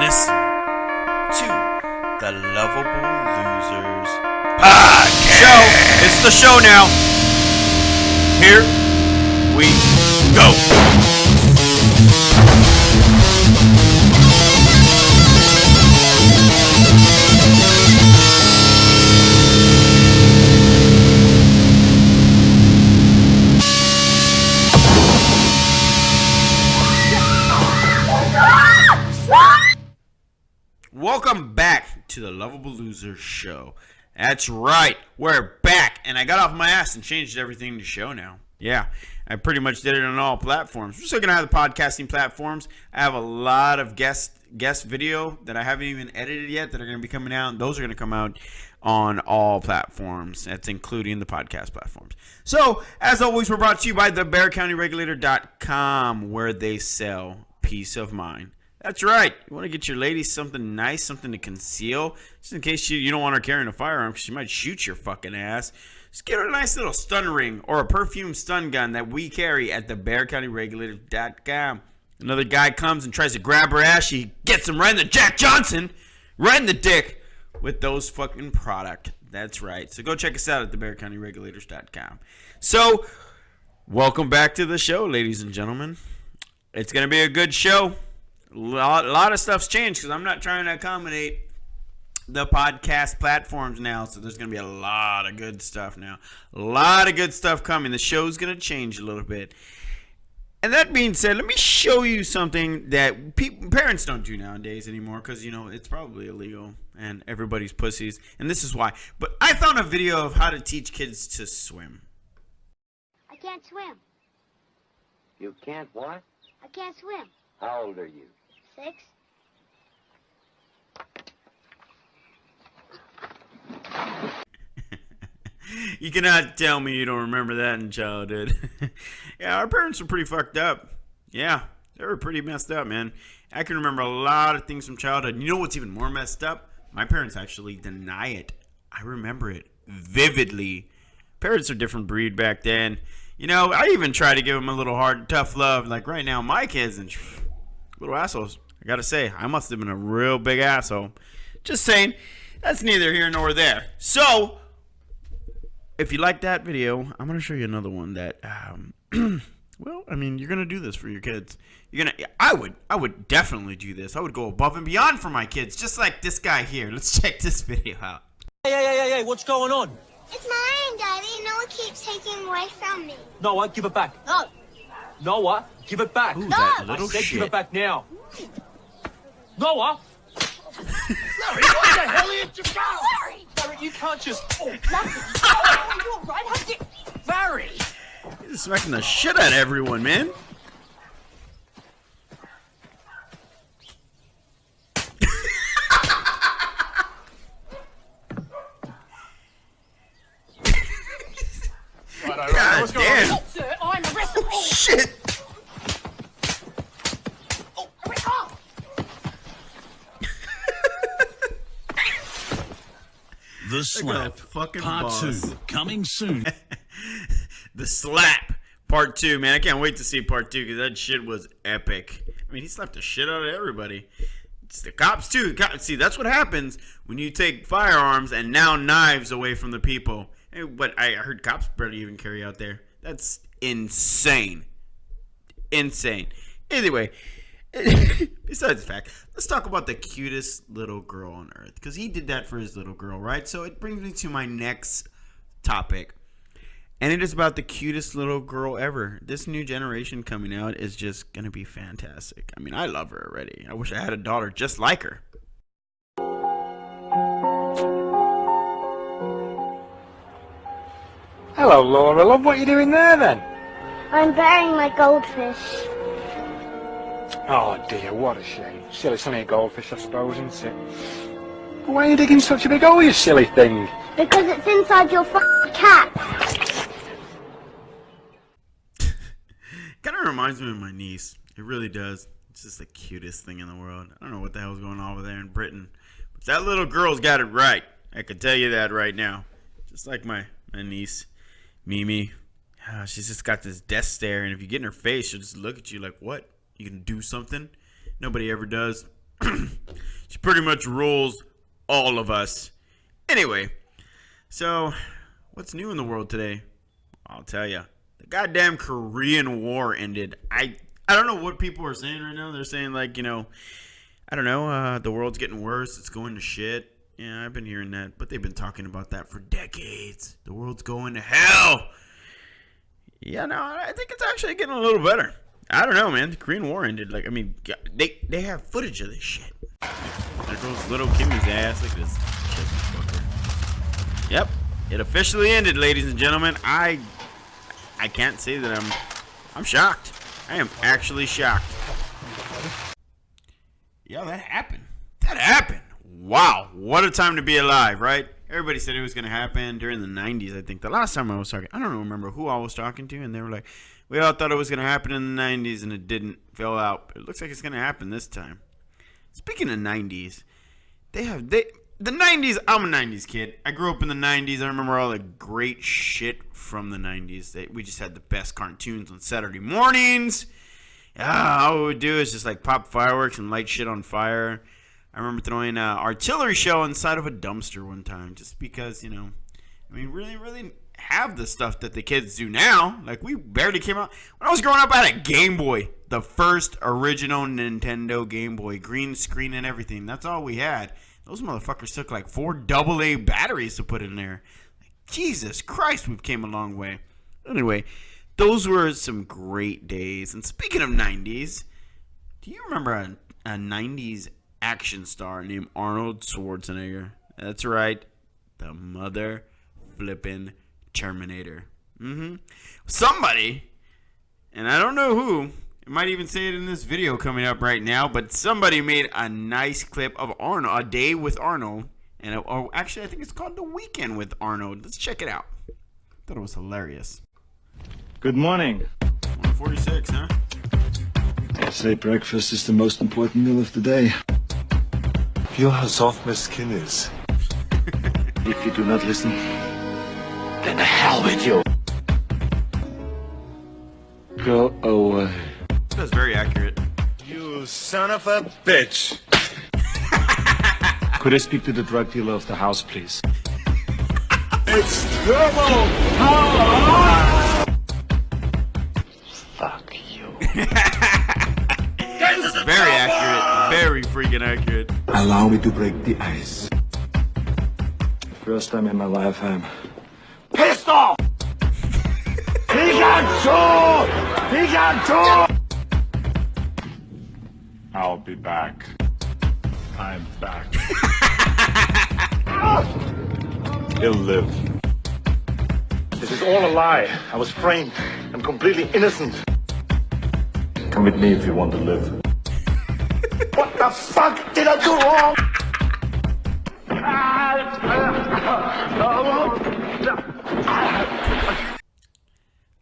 listening to the Lovable Losers Podcast. It's the show now. Here we go. Welcome back to the Lovable Losers Show. That's right, we're back, and I got off my ass and changed everything to show now. Yeah, I pretty much did it on all platforms. We're still going to have the podcasting platforms. I have a lot of guest video that I haven't even edited yet that are going to be coming out, and those are going to come out on all platforms. That's including the podcast platforms. So, as always, we're brought to you by thebearcountyregulator.com, where they sell peace of mind. That's right. You want to get your lady something nice, something to conceal, just in case you don't want her carrying a firearm because she might shoot your fucking ass. Just get her a nice little stun ring or a perfume stun gun that we carry at thebearcountyregulator.com. Another guy comes and tries to grab her ass. She gets him right in the Jack Johnson, right in the dick with those fucking product. That's right. So go check us out at thebearcountyregulators.com. So, welcome back to the show, ladies and gentlemen. It's going to be a good show. A lot of stuff's changed because I'm not trying to accommodate the podcast platforms now. So there's going to be a lot of good stuff now. A lot of good stuff coming. The show's going to change a little bit. And that being said, let me show you something that parents don't do nowadays anymore because, you know, it's probably illegal and everybody's pussies. And this is why. But I found a video of how to teach kids to swim. I can't swim. You can't what? I can't swim. How old are you? 6. You cannot tell me you don't remember that in childhood. Yeah, our parents were pretty fucked up. Yeah, they were pretty messed up, man. I can remember a lot of things from childhood. And you know what's even more messed up? My parents actually deny it. I remember it vividly. Parents are a different breed back then. You know, I even try to give them a little hard, tough love. Like right now, my kids and little assholes. I gotta say, I must have been a real big asshole. Just saying, that's neither here nor there. So, if you like that video, I'm gonna show you another one that, well, I mean, you're gonna do this for your kids. I would definitely do this. I would go above and beyond for my kids, just like this guy here. Let's check this video out. Hey, what's going on? It's mine, Daddy. Noah keeps taking away from me. Noah, give it back. No. Noah, give it back. Ooh, No! that I little said shit. give it back now. Noah! Larry, what the hell are you doing? Larry! Larry, you can't just... Oh, Larry! Oh, you all right? How did... Larry! He's smacking the shit out of everyone, man. God damn. Sir, I'm arrested. Oh, Shit. oh, oh. The Slap, fucking Part boss. 2, coming soon. The Slap Part 2, man. I can't wait to see Part 2 because that shit was epic. I mean, he slapped the shit out of everybody. It's the cops, too. See, that's what happens when you take firearms and now knives away from the people. But I heard cops barely even carry out there. That's insane. Insane. Anyway, besides the fact, let's talk about the cutest little girl on earth. Because he did that for his little girl, right? So it brings me to my next topic. And it is about the cutest little girl ever. This new generation coming out is just going to be fantastic. I mean, I love her already. I wish I had a daughter just like her. Hello, Laura, love. What are you doing there, then? I'm burying my goldfish. Oh, dear, what a shame. Silly, it's only a goldfish, I suppose, isn't it? But why are you digging such a big hole, you silly thing? Because it's inside your cat. Kind of reminds me of my niece. It really does. It's just the cutest thing in the world. I don't know what the hell's going on over there in Britain. But that little girl's got it right. I can tell you that right now. Just like my niece, Mimi. She's just got this death stare, and if you get in her face, she'll just look at you like, what? You can do something? Nobody ever does. She pretty much rules all of us. Anyway, so what's new in the world today? I'll tell you. The goddamn Korean War ended. I don't know what people are saying right now. They're saying like, I don't know, the world's getting worse. It's going to shit. Yeah, I've been hearing that. But they've been talking about that for decades. The world's going to hell. Yeah, no, I think it's actually getting a little better. I don't know, man. The Korean War ended. Like, I mean, they have footage of this shit. There goes little Kimmy's ass. Look at this fucker. Yep, it officially ended, ladies and gentlemen. I can't say that I'm shocked. I am actually shocked. Yeah, that happened. That happened. Wow, what a time to be alive, right? Everybody said it was going to happen during the 90s, I think. The last time I was talking, I don't remember who I was talking to, and they were like, we all thought it was going to happen in the 90s, and it didn't. Fell out. It looks like it's going to happen this time. Speaking of 90s, the 90s, I'm a 90s kid. I grew up in the 90s. I remember all the great shit from the 90s. We just had the best cartoons on Saturday mornings. All we would do is just like pop fireworks and light shit on fire. I remember throwing an artillery shell inside of a dumpster one time just because, really have the stuff that the kids do now. Like, we barely came out. When I was growing up, I had a Game Boy. The first original Nintendo Game Boy. Green screen and everything. That's all we had. Those motherfuckers took like 4 AA batteries to put in there. Like, Jesus Christ, we've came a long way. Anyway, those were some great days. And speaking of 90s, do you remember a 90s action star named Arnold Schwarzenegger? That's right. The mother flippin' Terminator. Somebody, and I don't know who, I might even say it in this video coming up right now, but somebody made a nice clip of Arnold, A Day with Arnold, and actually I think it's called The Weekend with Arnold. Let's check it out. I thought it was hilarious. Good morning. 146, huh? I say breakfast is the most important meal of the day. Feel how soft my skin is. If you do not listen, then the hell with you. Go away. That's very accurate. You son of a bitch. Could I speak to the drug dealer of the house, please? It's Turbo Fuck you. Very accurate. Very freaking accurate. Allow me to break the ice. First time in my life I'm pissed off. Pikachu! Pikachu! I'll be back. I'm back. He'll live. This is all a lie. I was framed. I'm completely innocent. Come with me if you want to live. What the fuck did I do wrong?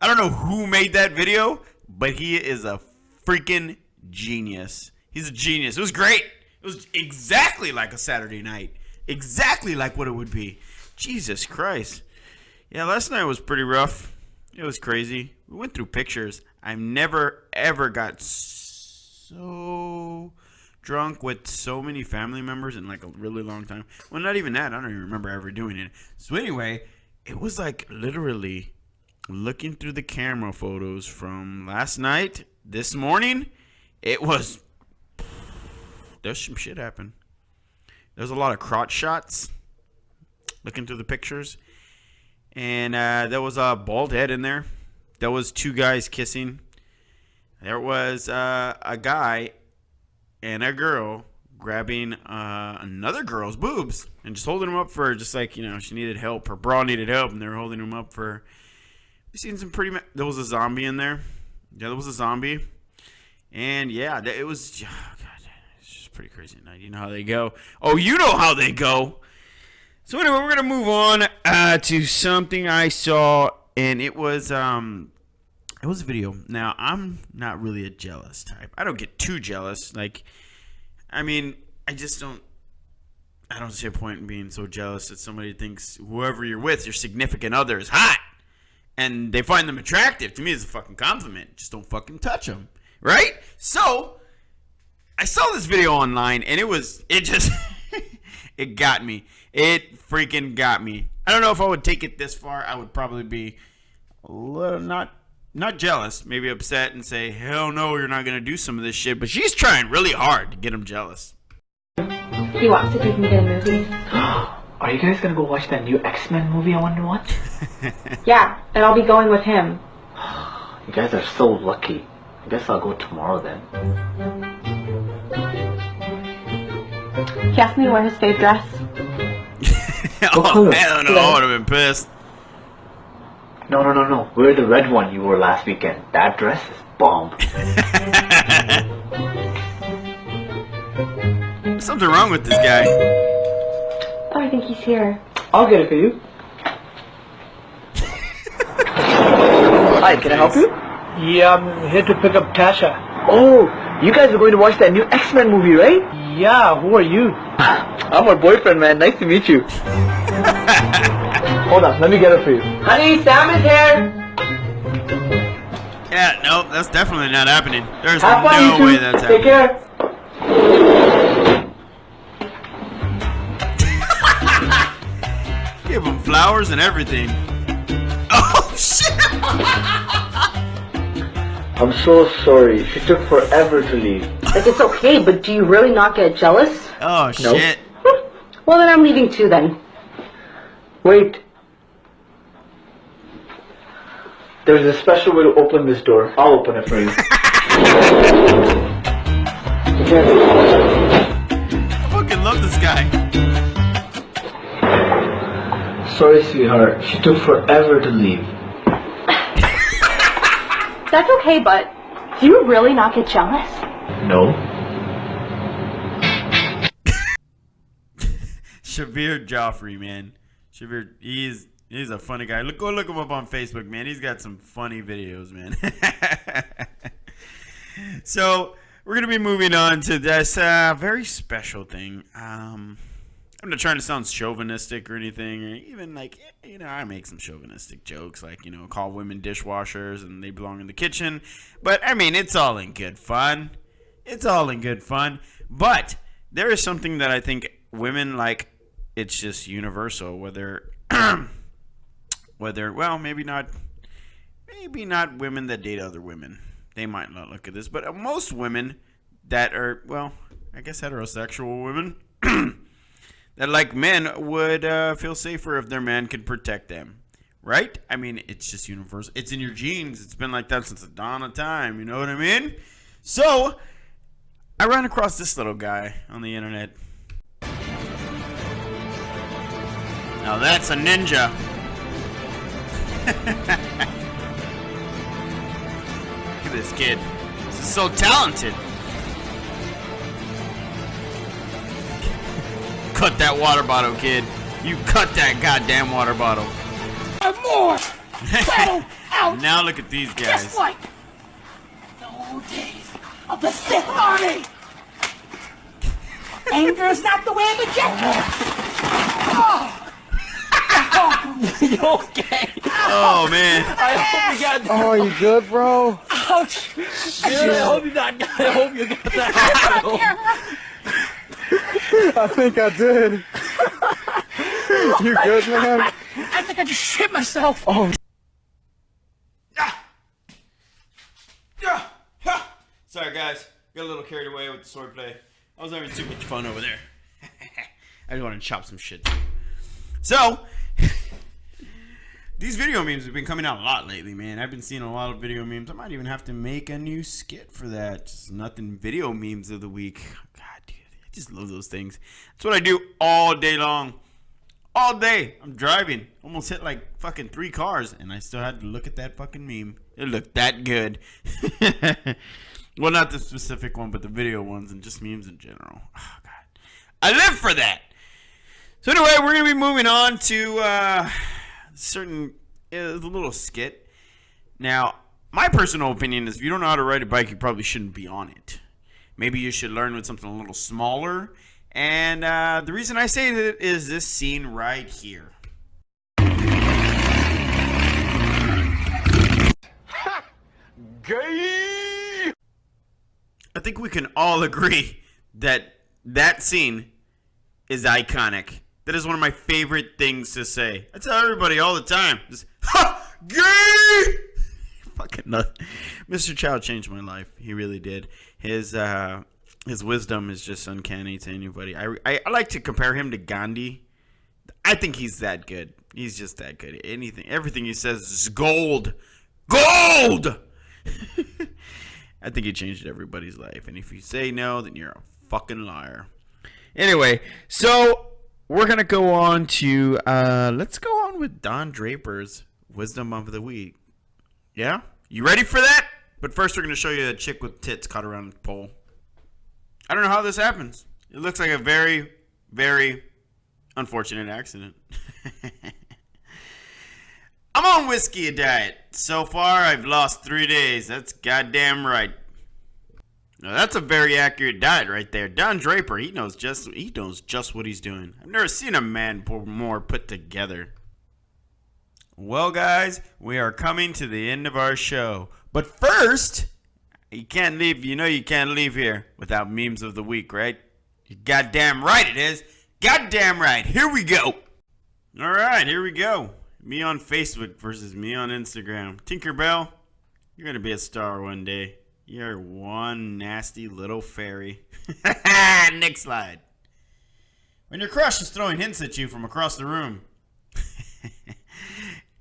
I don't know who made that video, but he is a freaking genius. He's a genius. It was great. It was exactly like a Saturday night. Exactly like what it would be. Jesus Christ. Yeah, last night was pretty rough. It was crazy. We went through pictures. I've never, ever got so drunk with so many family members in like a really long time. Well, not even that. I don't even remember ever doing it. So anyway, it was like literally looking through the camera photos from last night, this morning. It was, there's some shit happened. There's a lot of crotch shots looking through the pictures. And there was a bald head in there. There was 2 guys kissing. There was a guy and a girl grabbing another girl's boobs and just holding them up for just like, she needed help. Her bra needed help, and they were holding them up for. We've seen some pretty. There was a zombie in there. Yeah, there was a zombie. And yeah, it was. Oh God, it's just pretty crazy at night. You know how they go. Oh, you know how they go. So anyway, we're gonna move on to something I saw, and it was a video. Now, I'm not really a jealous type. I don't get too jealous. Like, I mean, I don't see a point in being so jealous that somebody thinks whoever you're with, your significant other, is hot, and they find them attractive. To me, it's a fucking compliment. Just don't fucking touch them, right? So, I saw this video online, and it just, it got me. It freaking got me. I don't know if I would take it this far. I would probably be a little, not jealous, maybe upset and say, hell no, you're not going to do some of this shit. But she's trying really hard to get him jealous. He wants to take me to a movie. Are you guys gonna go watch that new X-Men movie I want to watch? Yeah, and I'll be going with him. You guys are so lucky. I guess I'll go tomorrow then. He asked me to wear his fave dress. Oh, hell no, I would have been pissed. No. Wear the red one you wore last weekend. That dress is bomb. There's something wrong with this guy. Oh, I think he's here. I'll get it for you. Hi, can I help you? Yeah, I'm here to pick up Tasha. Oh, you guys are going to watch that new X-Men movie, right? Yeah, who are you? I'm her boyfriend, man. Nice to meet you. Hold on, let me get it for you. Honey, Sam is here. Yeah, no, that's definitely not happening. There's Have fun, no you way two. that's Take happening. care. Give him flowers and everything. Oh, shit! I'm so sorry. She took forever to leave. Like, it's okay, but do you really not get jealous? Oh, shit. Well, then I'm leaving too, then. Wait. There's a special way to open this door. I'll open it for you. I fucking love this guy. Sorry, sweetheart. She took forever to leave. That's okay, but do you really not get jealous? No. Shavir Joffrey, man. Shavir, he's a funny guy. Go look him up on Facebook, man. He's got some funny videos, man. So we're gonna be moving on to this very special thing. I'm not trying to sound chauvinistic or anything, or even like, you know, I make some chauvinistic jokes, like, you know, call women dishwashers and they belong in the kitchen. But I mean, it's all in good fun. It's all in good fun. But there is something that I think women like. It's just universal, whether well, maybe not women that date other women. They might not look at this, but most women that are, well, I guess heterosexual women that like men would feel safer if their man could protect them, right? I mean, it's just universal. It's in your genes. It's been like that since the dawn of time. You know what I mean? So I ran across this little guy on the internet. Now that's a ninja. Look at this kid. This is so talented. Cut that water bottle, kid. You cut that goddamn water bottle. More! Settle out! Now look at these guys. Just like the old days of the Sith Army! Anger is not the way of the Jedi! Oh. You okay? Oh, man. I hope you got that. Oh, you good, bro? Ouch! Dude, I hope you got that hospital. I think I did. You good, man? I think I just shit myself. Oh. Sorry, guys. Got a little carried away with the swordplay. I was having too much fun over there. I just want to chop some shit. So, these video memes have been coming out a lot lately, man. I've been seeing a lot of video memes. I might even have to make a new skit for that. Just nothing video memes of the week. God, dude, I just love those things. That's what I do all day long. All day. I'm driving. Almost hit like fucking 3 cars, and I still had to look at that fucking meme. It looked that good. Well, not the specific one, but the video ones and just memes in general. Oh, God. I live for that. So anyway, we're going to be moving on to a little skit. Now, my personal opinion is if you don't know how to ride a bike, you probably shouldn't be on it. Maybe you should learn with something a little smaller. And the reason I say that is this scene right here. Gay! I think we can all agree that that scene is iconic. That is one of my favorite things to say. I tell everybody all the time. Just, ha! Gay! Fucking nut. Mr. Child changed my life. He really did. His wisdom is just uncanny to anybody. I like to compare him to Gandhi. I think he's that good. He's just that good. Everything he says is gold. Gold! I think he changed everybody's life. And if you say no, then you're a fucking liar. Anyway, so we're going to go on to, let's go on with Don Draper's Wisdom of the Week. Yeah? You ready for that? But first we're going to show you a chick with tits caught around the pole. I don't know how this happens. It looks like a very, very unfortunate accident. I'm on whiskey diet. So far, I've lost 3 days. That's goddamn right. Now, that's a very accurate diet right there. Don Draper, he knows just what he's doing. I've never seen a man more put together. Well, guys, we are coming to the end of our show. But first, you can't leave. You know you can't leave here without memes of the week, right? You goddamn right it is. Goddamn right. Here we go. All right, here we go. Me on Facebook versus me on Instagram. Tinkerbell, you're going to be a star one day. You're one nasty little fairy. Next slide. When your crush is throwing hints at you from across the room.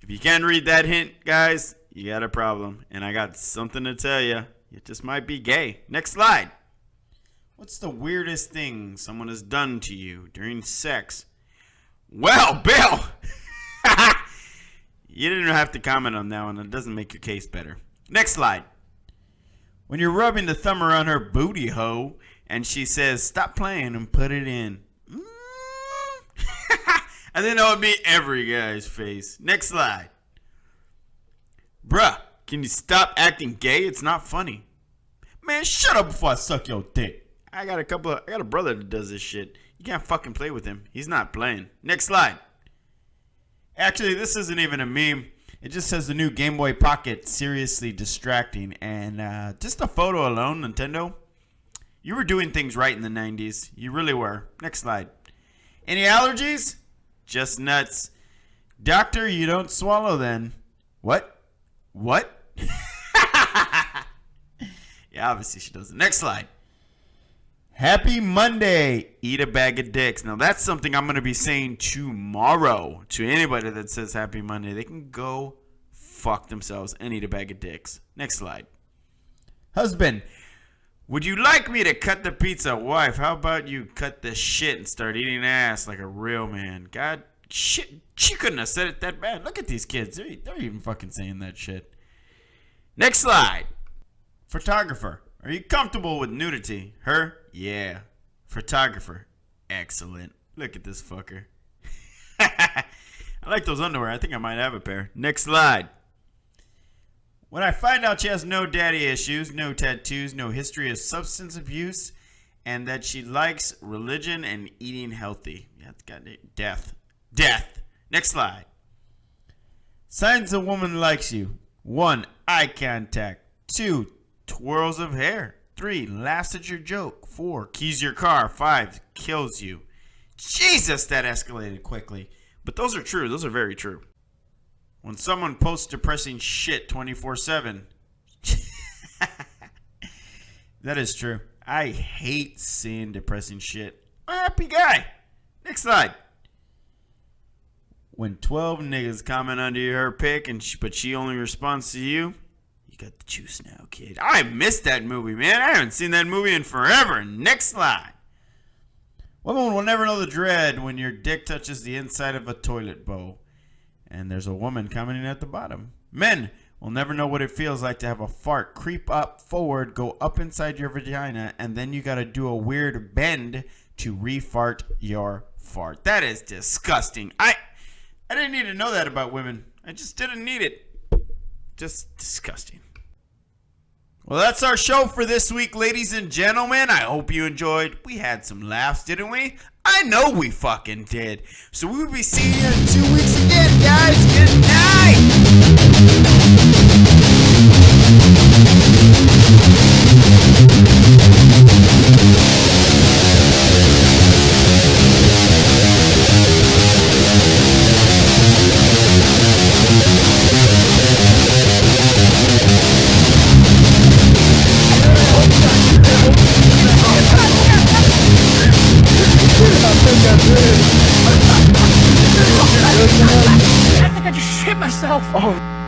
If you can't read that hint, guys, you got a problem. And I got something to tell you. It just might be gay. Next slide. What's the weirdest thing someone has done to you during sex? Well, Bill! You didn't have to comment on that one. It doesn't make your case better. Next slide. When you're rubbing the thumb around her booty hole and she says, stop playing and put it in. I think that would be every guy's face. Next slide. Bruh, can you stop acting gay? It's not funny. Man, shut up before I suck your dick. I got a brother that does this shit. You can't fucking play with him. He's not playing. Next slide. Actually, this isn't even a meme. It just says the new Game Boy Pocket, seriously distracting. And just a photo alone, Nintendo, you were doing things right in the 90s. You really were. Next slide. Any allergies? Just nuts. Doctor, you don't swallow then. What? Yeah, obviously she doesn't. Next slide. Happy Monday. Eat a bag of dicks. Now, that's something I'm going to be saying tomorrow to anybody that says Happy Monday. They can go fuck themselves and eat a bag of dicks. Next slide. Husband, would you like me to cut the pizza? Wife, how about you cut the shit and start eating ass like a real man? God, shit, she couldn't have said it that bad. Look at these kids. They're even fucking saying that shit. Next slide. Photographer, are you comfortable with nudity? Her? Yeah. Photographer. Excellent. Look at this fucker. I like those underwear. I think I might have a pair. Next slide. When I find out she has no daddy issues, no tattoos, no history of substance abuse, and that she likes religion and eating healthy. Yeah, it's got it. Death. Next slide. Signs a woman likes you. 1. Eye contact. 2. Twirls of hair. 3. Laughs at your joke. 4. Keys your car. 5. Kills you. Jesus, that escalated quickly. But those are true. Those are very true. When someone posts depressing shit 24/7. That is true. I hate seeing depressing shit. I'm a happy guy. Next slide. When 12 niggas comment under her pic, but she only responds to you, you got the juice now, kid. I missed that movie, man. I haven't seen that movie in forever. Next slide. Women will never know the dread when your dick touches the inside of a toilet bowl. And there's a woman commenting at the bottom. Men will never know what it feels like to have a fart creep up forward, go up inside your vagina, and then you got to do a weird bend to re-fart your fart. That is disgusting. I didn't need to know that about women. I just didn't need it. Just disgusting. Well, that's our show for this week, ladies and gentlemen. I hope you enjoyed. We had some laughs, didn't we? I know we fucking did. So we will be seeing you in 2 weeks again, guys. Good night. that's it. I think I just shit myself. Oh.